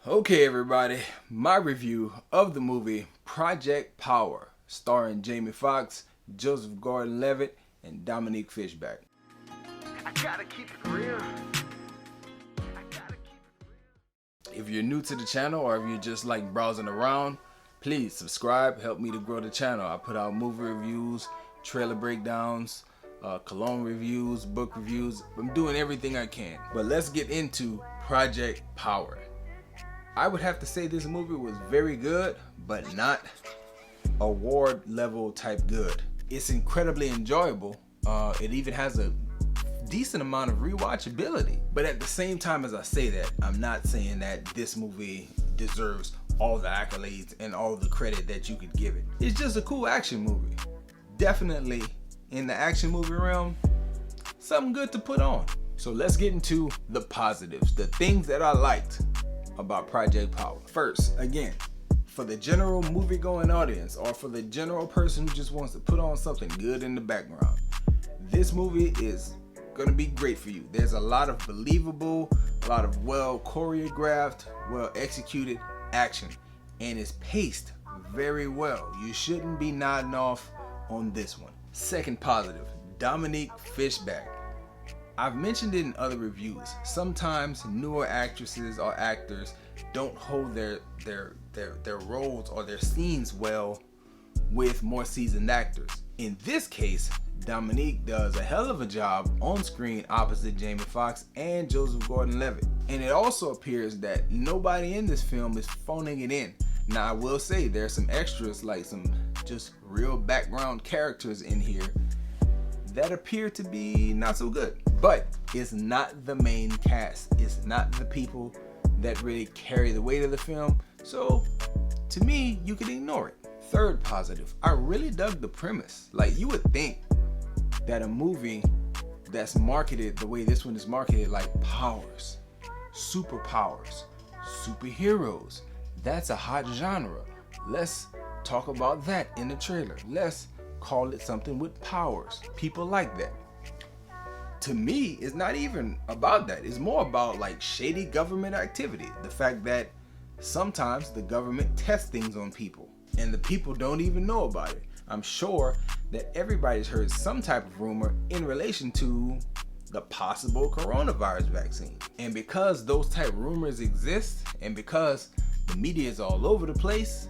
Okay, everybody, my review of the movie Project Power, starring Jamie Foxx, Joseph Gordon-Levitt, and Dominique Fishback. I gotta keep it real. If you're new to the channel or if you're just like browsing around, please subscribe, help me to grow the channel. I put out movie reviews, trailer breakdowns, cologne reviews, book reviews. I'm doing everything I can. But let's get into Project Power. I would have to say this movie was very good, but not award level type good. It's incredibly enjoyable. It even has a decent amount of rewatchability. But at the same time as I say that, I'm not saying that this movie deserves all the accolades and all the credit that you could give it. It's just a cool action movie. Definitely in the action movie realm, something good to put on. So let's get into the positives, the things that I liked about Project Power. First, again, for the general movie-going audience or for the general person who just wants to put on something good in the background, this movie is gonna be great for you. There's a lot of believable, a lot of well choreographed, well executed action, and it's paced very well. You shouldn't be nodding off on this one. Second positive, Dominique Fishback. I've mentioned it in other reviews. Sometimes newer actresses or actors don't hold their roles or their scenes well with more seasoned actors. In this case, Dominique does a hell of a job on screen opposite Jamie Foxx and Joseph Gordon-Levitt. And it also appears that nobody in this film is phoning it in. Now I will say there's some extras, like some just real background characters in here that appear to be not so good. But it's not the main cast. It's not the people that really carry the weight of the film. So to me, you can ignore it. Third positive, I really dug the premise. Like, you would think that a movie that's marketed the way this one is marketed, like powers, superpowers, superheroes, that's a hot genre. Let's talk about that in the trailer. Let's call it something with powers. People like that. To me, it's not even about that. It's more about like shady government activity. The fact that sometimes the government tests things on people and the people don't even know about it. I'm sure that everybody's heard some type of rumor in relation to the possible coronavirus vaccine. And because those type of rumors exist and because the media is all over the place,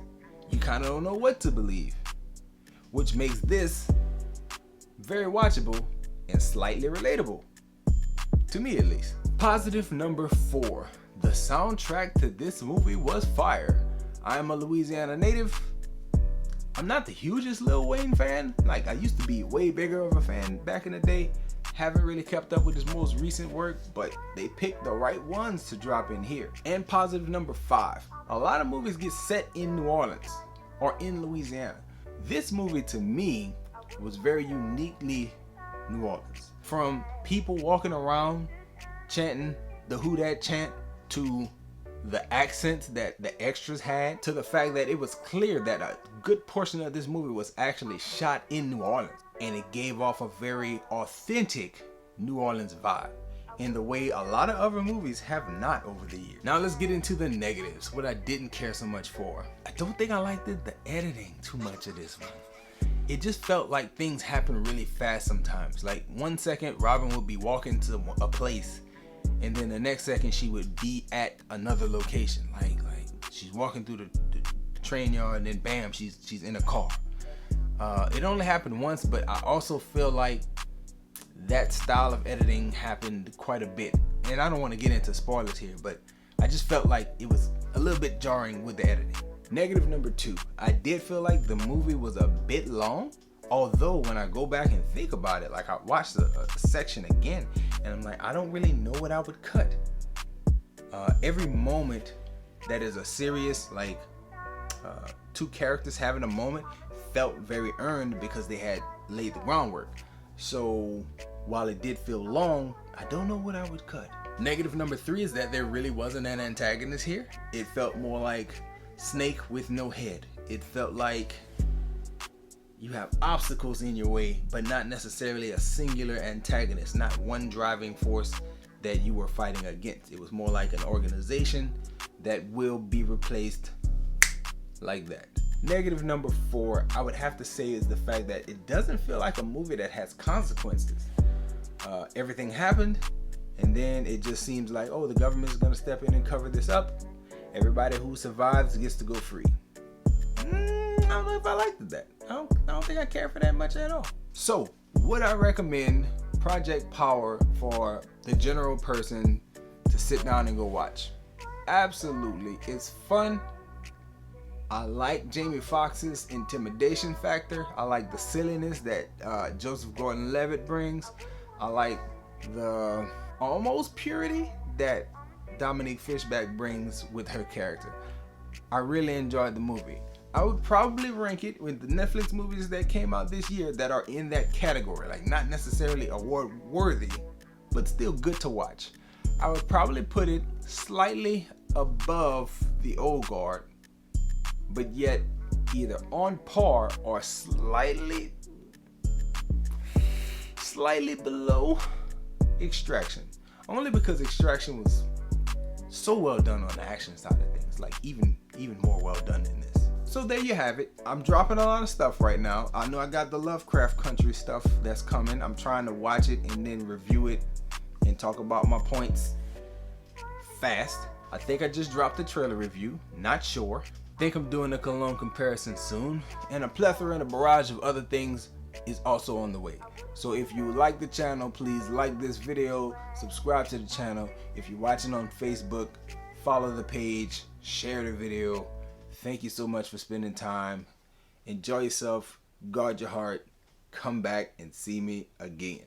you kind of don't know what to believe, which makes this very watchable and slightly relatable, to me at least. Positive number 4, the soundtrack to this movie was fire. I am a Louisiana native. I'm not the hugest Lil Wayne fan. Like, I used to be way bigger of a fan back in the day. Haven't really kept up with his most recent work, but they picked the right ones to drop in here. And positive number 5, a lot of movies get set in New Orleans or in Louisiana. This movie to me was very uniquely New Orleans. From people walking around chanting the Who Dat chant, to the accents that the extras had, to the fact that it was clear that a good portion of this movie was actually shot in New Orleans, and it gave off a very authentic New Orleans vibe in the way a lot of other movies have not over the years. Now let's get into the negatives, what I didn't care so much for. I don't think I liked the editing too much of this one. It just felt like things happen really fast sometimes. Like, 1 second Robin would be walking to a place, and then the next second she would be at another location. Like she's walking through the train yard, and then bam, she's in a car. It only happened once, but I also feel like that style of editing happened quite a bit. And I don't want to get into spoilers here, but I just felt like it was a little bit jarring with the editing. Negative number 2, I did feel like the movie was a bit long, although when I go back and think about it, like I watched the section again and I'm like, I don't really know what I would cut. Every moment that is a serious, like two characters having a moment, felt very earned because they had laid the groundwork. So while it did feel long, I don't know what I would cut. Negative number 3 is that there really wasn't an antagonist here. It felt more like Snake with no head. It felt like you have obstacles in your way, but not necessarily a singular antagonist, not one driving force that you were fighting against. It was more like an organization that will be replaced like that. Negative number 4, I would have to say, is the fact that it doesn't feel like a movie that has consequences. Everything happened, and then it just seems like, oh, the government is going to step in and cover this up. Everybody who survives gets to go free. I don't know if I liked that. I don't think I care for that much at all. So, would I recommend Project Power for the general person to sit down and go watch? Absolutely. It's fun. I like Jamie Foxx's intimidation factor. I like the silliness that Joseph Gordon-Levitt brings. I like the almost purity that Dominique Fishback brings with her character. I really enjoyed the movie. I would probably rank it with the Netflix movies that came out this year that are in that category. Like, not necessarily award worthy, but still good to watch. I would probably put it slightly above The Old Guard, but yet either on par or slightly below Extraction. Only because Extraction was so well done on the action side of things, like even more well done than this. So there you have it. I'm dropping a lot of stuff right now. I know I got the Lovecraft Country stuff that's coming. I'm trying to watch it and then review it and talk about my points fast. I think I just dropped the trailer review, not sure. Think I'm doing a Cologne comparison soon, and a plethora and a barrage of other things is also on the way. So if you like the channel, please like this video, subscribe to the channel. If you're watching on Facebook, follow the page, share the video. Thank you so much for spending time. Enjoy yourself, guard your heart, come back and see me again.